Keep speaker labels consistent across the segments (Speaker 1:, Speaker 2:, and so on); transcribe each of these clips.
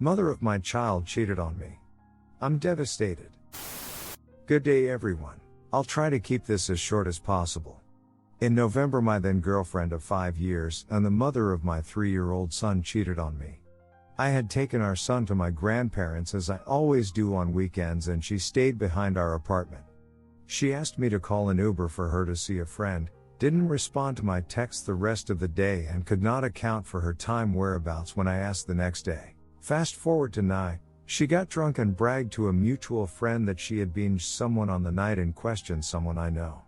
Speaker 1: Mother of my child cheated on me. I'm devastated. Good day everyone. I'll try to keep this as short as possible. In November, my then girlfriend of 5 years and the mother of my 3-year-old son cheated on me. I had taken our son to my grandparents as I always do on weekends, and she stayed behind our apartment. She asked me to call an Uber for her to see a friend, didn't respond to my texts the rest of the day, and could not account for her time whereabouts when I asked the next day. Fast forward to now, she got drunk and bragged to a mutual friend that she had binged someone on the night in question, someone I know.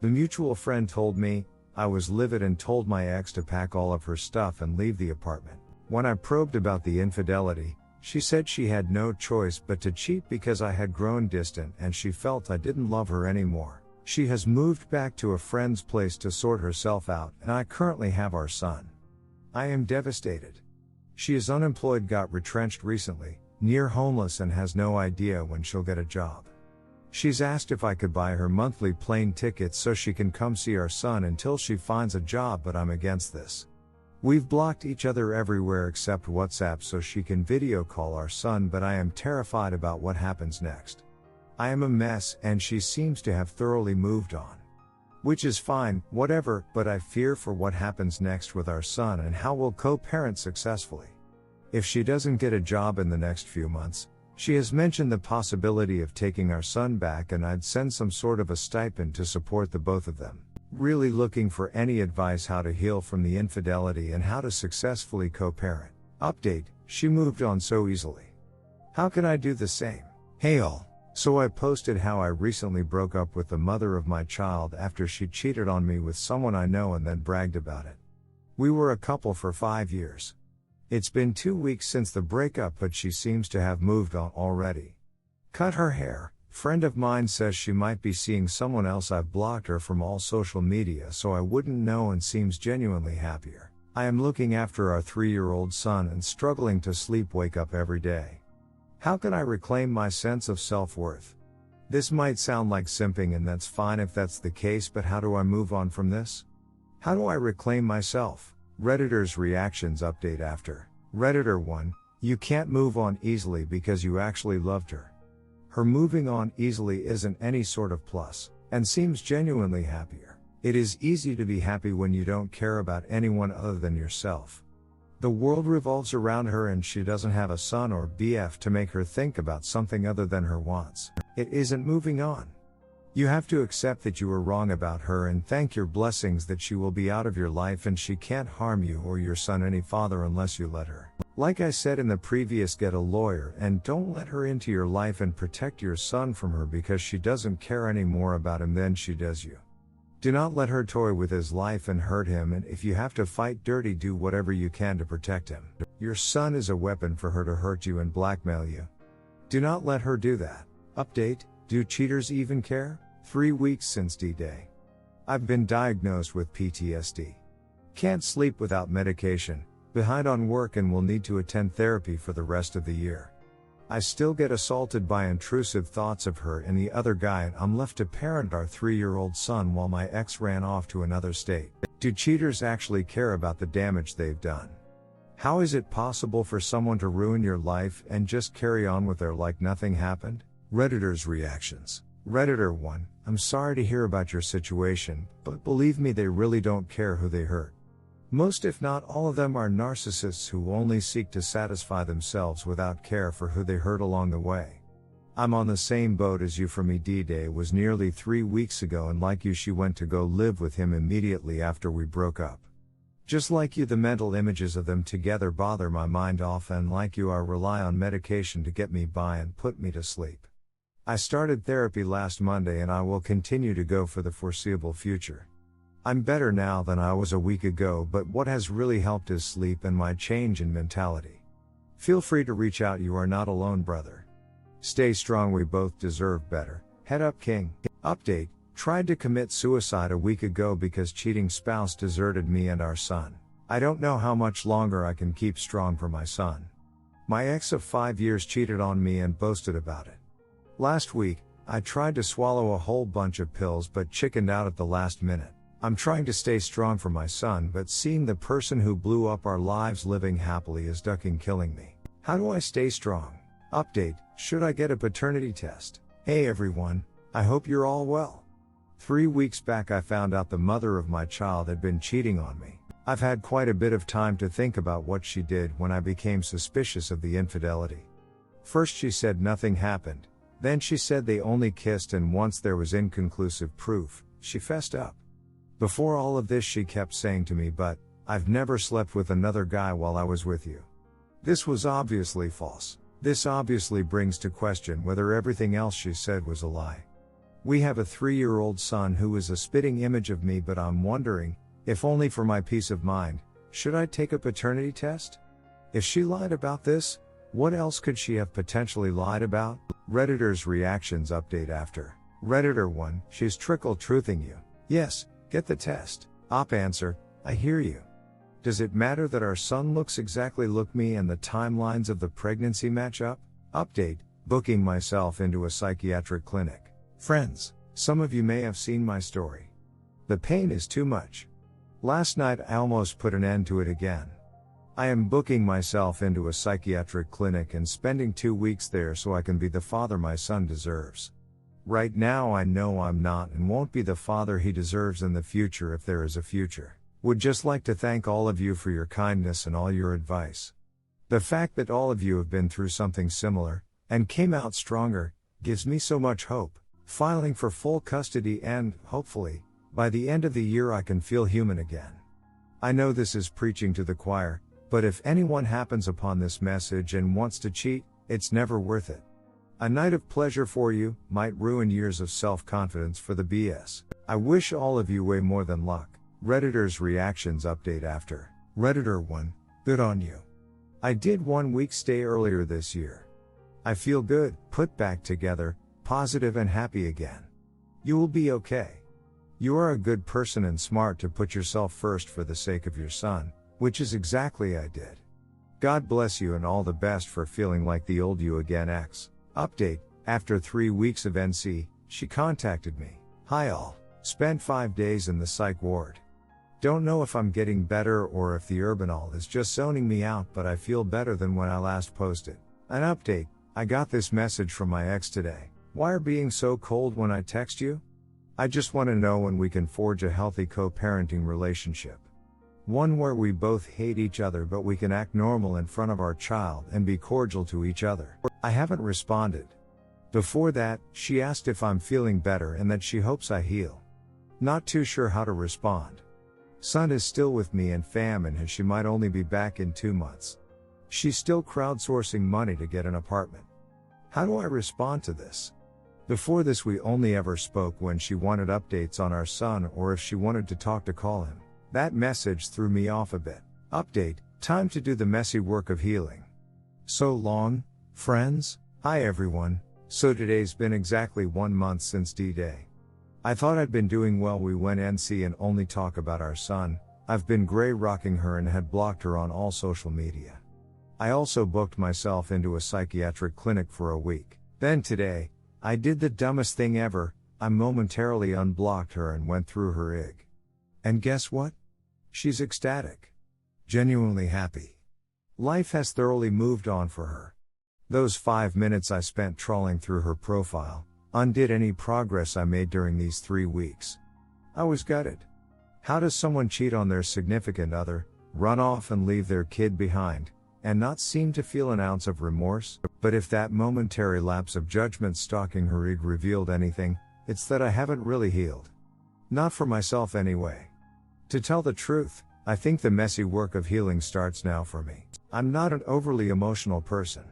Speaker 1: The mutual friend told me. I was livid and told my ex to pack all of her stuff and leave the apartment. When I probed about the infidelity, she said she had no choice but to cheat because I had grown distant and she felt I didn't love her anymore. She has moved back to a friend's place to sort herself out, and I currently have our son. I am devastated. She is unemployed, got retrenched recently, near homeless, and has no idea when she'll get a job. She's asked if I could buy her monthly plane tickets so she can come see our son until she finds a job, but I'm against this. We've blocked each other everywhere except WhatsApp so she can video call our son, but I am terrified about what happens next. I am a mess and she seems to have thoroughly moved on. Which is fine, whatever, but I fear for what happens next with our son and how we'll co-parent successfully. If she doesn't get a job in the next few months, she has mentioned the possibility of taking our son back, and I'd send some sort of a stipend to support the both of them. Really looking for any advice how to heal from the infidelity and how to successfully co-parent. Update, she moved on so easily. How can I do the same? Hey all. So I posted how I recently broke up with the mother of my child after she cheated on me with someone I know and then bragged about it. We were a couple for 5 years. It's been 2 weeks since the breakup, but she seems to have moved on already. Cut her hair. Friend of mine says she might be seeing someone else. I've blocked her from all social media so I wouldn't know, and seems genuinely happier. I am looking after our 3-year-old son and struggling to sleep, wake up every day. How can I reclaim my sense of self-worth? This might sound like simping, and that's fine if that's the case, but how do I move on from this? How do I reclaim myself? Redditor's reactions update after. Redditor 1, you can't move on easily because you actually loved her. Her moving on easily isn't any sort of plus, and seems genuinely happier. It is easy to be happy when you don't care about anyone other than yourself. The world revolves around her and she doesn't have a son or BF to make her think about something other than her wants. It isn't moving on. You have to accept that you were wrong about her and thank your blessings that she will be out of your life and she can't harm you or your son any further unless you let her. Like I said in the previous, get a lawyer and don't let her into your life, and protect your son from her because she doesn't care any more about him than she does you. Do not let her toy with his life and hurt him, and if you have to fight dirty, do whatever you can to protect him. Your son is a weapon for her to hurt you and blackmail you. Do not let her do that. Update, do cheaters even care? 3 weeks since D-Day. I've been diagnosed with PTSD. Can't sleep without medication, behind on work, and will need to attend therapy for the rest of the year. I still get assaulted by intrusive thoughts of her and the other guy, and I'm left to parent our 3-year-old son while my ex ran off to another state. Do cheaters actually care about the damage they've done? How is it possible for someone to ruin your life and just carry on with their like nothing happened? Redditor's reactions. Redditor 1, I'm sorry to hear about your situation, but believe me, they really don't care who they hurt. Most, if not all of them, are narcissists who only seek to satisfy themselves without care for who they hurt along the way. I'm on the same boat as you. For me, D-Day was nearly 3 weeks ago, and like you, she went to go live with him immediately after we broke up. Just like you, the mental images of them together bother my mind off, and like you, I rely on medication to get me by and put me to sleep. I started therapy last Monday and I will continue to go for the foreseeable future. I'm better now than I was a week ago, but what has really helped is sleep and my change in mentality. Feel free to reach out, you are not alone, brother. Stay strong, we both deserve better. Head up, King. Update, tried to commit suicide a week ago because cheating spouse deserted me and our son. I don't know how much longer I can keep strong for my son. My ex of 5 years cheated on me and boasted about it. Last week, I tried to swallow a whole bunch of pills but chickened out at the last minute. I'm trying to stay strong for my son, but seeing the person who blew up our lives living happily is killing me. How do I stay strong? Update, should I get a paternity test? Hey everyone, I hope you're all well. 3 weeks back I found out the mother of my child had been cheating on me. I've had quite a bit of time to think about what she did when I became suspicious of the infidelity. First she said nothing happened, then she said they only kissed, and once there was inconclusive proof, she fessed up. Before all of this she kept saying to me, but I've never slept with another guy while I was with you. This was obviously false. This obviously brings to question whether everything else she said was a lie. We have a 3-year-old son who is a spitting image of me, but I'm wondering, if only for my peace of mind, should I take a paternity test? If she lied about this, what else could she have potentially lied about? Redditor's reactions update after. Redditor 1, she's trickle-truthing you. Yes, get the test. Op answer, I hear you. Does it matter that our son looks exactly like me and the timelines of the pregnancy match up? Update, booking myself into a psychiatric clinic. Friends, some of you may have seen my story. The pain is too much. Last night I almost put an end to it again. I am booking myself into a psychiatric clinic and spending 2 weeks there so I can be the father my son deserves. Right now I know I'm not and won't be the father he deserves in the future, if there is a future. Would just like to thank all of you for your kindness and all your advice. The fact that all of you have been through something similar, and came out stronger, gives me so much hope. Filing for full custody and, hopefully, by the end of the year I can feel human again. I know this is preaching to the choir, but if anyone happens upon this message and wants to cheat, it's never worth it. A night of pleasure for you might ruin years of self-confidence for the BS. I wish all of you way more than luck. Redditor's reactions update after. Redditor 1, good on you. I did 1 week stay earlier this year. I feel good, put back together, positive and happy again. You will be okay. You are a good person and smart to put yourself first for the sake of your son, which is exactly I did. God bless you and all the best for feeling like the old you again. X. Update, after 3 weeks of NC, she contacted me. Hi all, spent 5 days in the psych ward. Don't know if I'm getting better or if the Urbanol is just zoning me out, but I feel better than when I last posted. An update, I got this message from my ex today. Why are being so cold when I text you? I just want to know when we can forge a healthy co-parenting relationship. One where we both hate each other but we can act normal in front of our child and be cordial to each other. I haven't responded. Before that, she asked if I'm feeling better and that she hopes I heal. Not too sure how to respond. Son is still with me and fam, and she might only be back in 2 months. She's still crowdsourcing money to get an apartment. How do I respond to this? Before this we only ever spoke when she wanted updates on our son or if she wanted to talk to call him. That message threw me off a bit. Update, time to do the messy work of healing. So long, friends. Hi everyone. So today's been exactly 1 month since D-Day. I thought I'd been doing well. We went NC and only talk about our son. I've been grey rocking her and had blocked her on all social media. I also booked myself into a psychiatric clinic for a week. Then today, I did the dumbest thing ever. I momentarily unblocked her and went through her IG. And guess what? She's ecstatic. Genuinely happy. Life has thoroughly moved on for her. Those 5 minutes I spent trawling through her profile undid any progress I made during these 3 weeks. I was gutted. How does someone cheat on their significant other, run off and leave their kid behind, and not seem to feel an ounce of remorse? But if that momentary lapse of judgment stalking her IG revealed anything, it's that I haven't really healed. Not for myself anyway. To tell the truth, I think the messy work of healing starts now for me. I'm not an overly emotional person.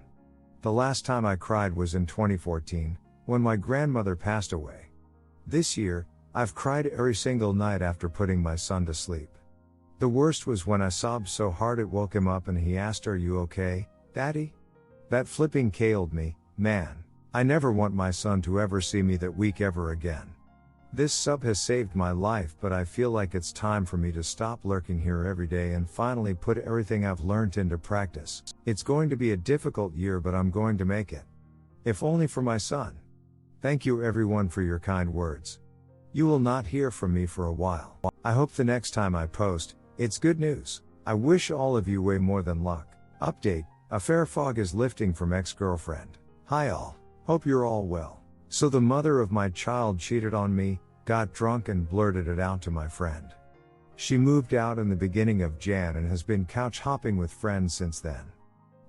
Speaker 1: The last time I cried was in 2014, when my grandmother passed away. This year, I've cried every single night after putting my son to sleep. The worst was when I sobbed so hard it woke him up and he asked, "Are you okay, Daddy?" That flipping KO'd me, man. I never want my son to ever see me that weak ever again. This sub has saved my life, but I feel like it's time for me to stop lurking here every day and finally put everything I've learned into practice. It's going to be a difficult year, but I'm going to make it. If only for my son. Thank you everyone for your kind words. You will not hear from me for a while. I hope the next time I post, it's good news. I wish all of you way more than luck. Update, Affair fog is lifting from ex-girlfriend. Hi all. Hope you're all well. So the mother of my child cheated on me, got drunk and blurted it out to my friend. She moved out in the beginning of Jan and has been couch hopping with friends since then.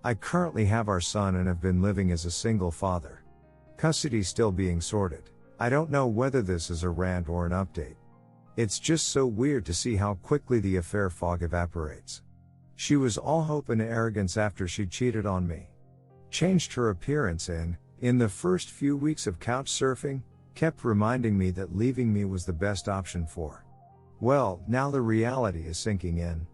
Speaker 1: I currently have our son and have been living as a single father. Custody still being sorted. I don't know whether this is a rant or an update. It's just so weird to see how quickly the affair fog evaporates. She was all hope and arrogance after she cheated on me. Changed her appearance and, in the first few weeks of couch surfing, kept reminding me that leaving me was the best option for. Well, now the reality is sinking in.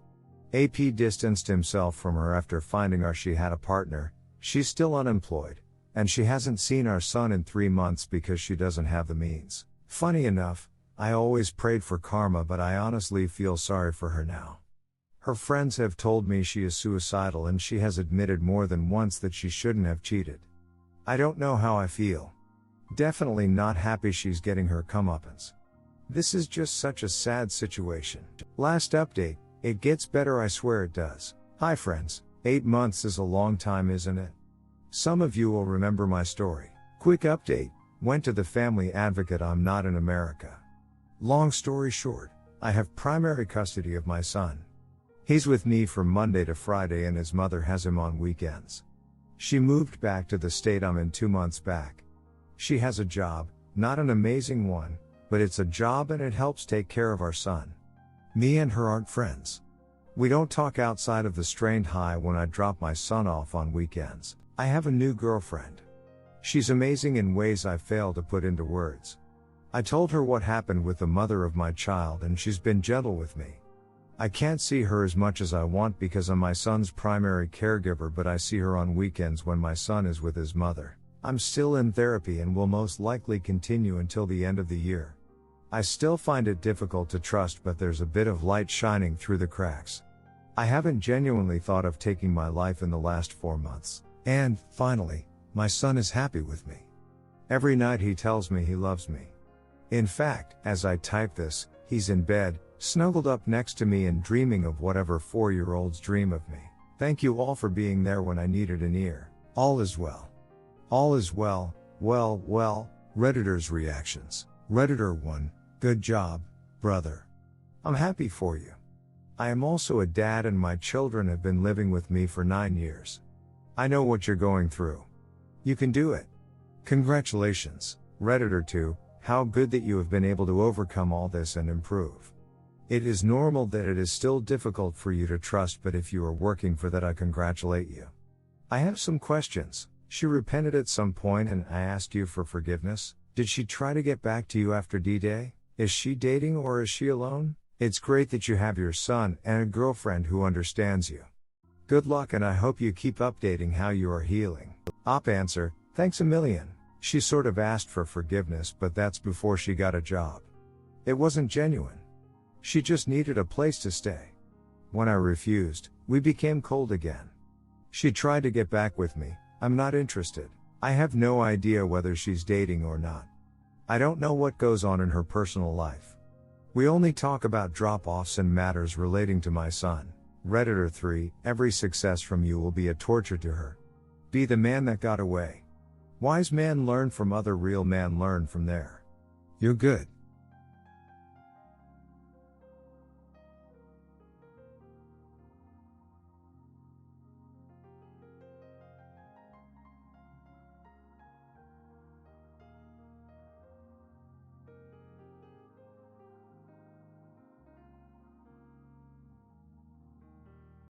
Speaker 1: AP distanced himself from her after finding out she had a partner, she's still unemployed, and she hasn't seen our son in 3 months because she doesn't have the means. Funny enough, I always prayed for karma, but I honestly feel sorry for her now. Her friends have told me she is suicidal and she has admitted more than once that she shouldn't have cheated. I don't know how I feel. Definitely not happy she's getting her comeuppance. This is just such a sad situation. Last update, it gets better, I swear it does. Hi friends, 8 months is a long time, isn't it? Some of you will remember my story. Quick update, went to the family advocate, I'm not in America. Long story short, I have primary custody of my son. He's with me from Monday to Friday and his mother has him on weekends. She moved back to the state I'm in 2 months back. She has a job, not an amazing one, but it's a job and it helps take care of our son. Me and her aren't friends. We don't talk outside of the strained high when I drop my son off on weekends. I have a new girlfriend. She's amazing in ways I fail to put into words. I told her what happened with the mother of my child and she's been gentle with me. I can't see her as much as I want because I'm my son's primary caregiver, but I see her on weekends when my son is with his mother. I'm still in therapy and will most likely continue until the end of the year. I still find it difficult to trust, but there's a bit of light shining through the cracks. I haven't genuinely thought of taking my life in the last 4 months. And, finally, my son is happy with me. Every night he tells me he loves me. In fact, as I type this, he's in bed, snuggled up next to me and dreaming of whatever 4-year-olds dream of me. Thank you all for being there when I needed an ear. All is well. All is well, well. Redditor's reactions. Redditor 1, good job, brother. I'm happy for you. I am also a dad and my children have been living with me for 9 years. I know what you're going through. You can do it. Congratulations. Redditor 2, how good that you have been able to overcome all this and improve. It is normal that it is still difficult for you to trust, but if you are working for that, I congratulate you. I have some questions. She repented at some point and I asked you for forgiveness. Did she try to get back to you after D-Day? Is she dating or is she alone? It's great that you have your son and a girlfriend who understands you. Good luck and I hope you keep updating how you are healing. Op answer, thanks a million. She sort of asked for forgiveness, but that's before she got a job. It wasn't genuine. She just needed a place to stay. When I refused, we became cold again. She tried to get back with me. I'm not interested. I have no idea whether she's dating or not. I don't know what goes on in her personal life. We only talk about drop-offs and matters relating to my son. Redditor 3, every success from you will be a torture to her. Be the man that got away. Wise man learn from other, real man learn from there. You're good.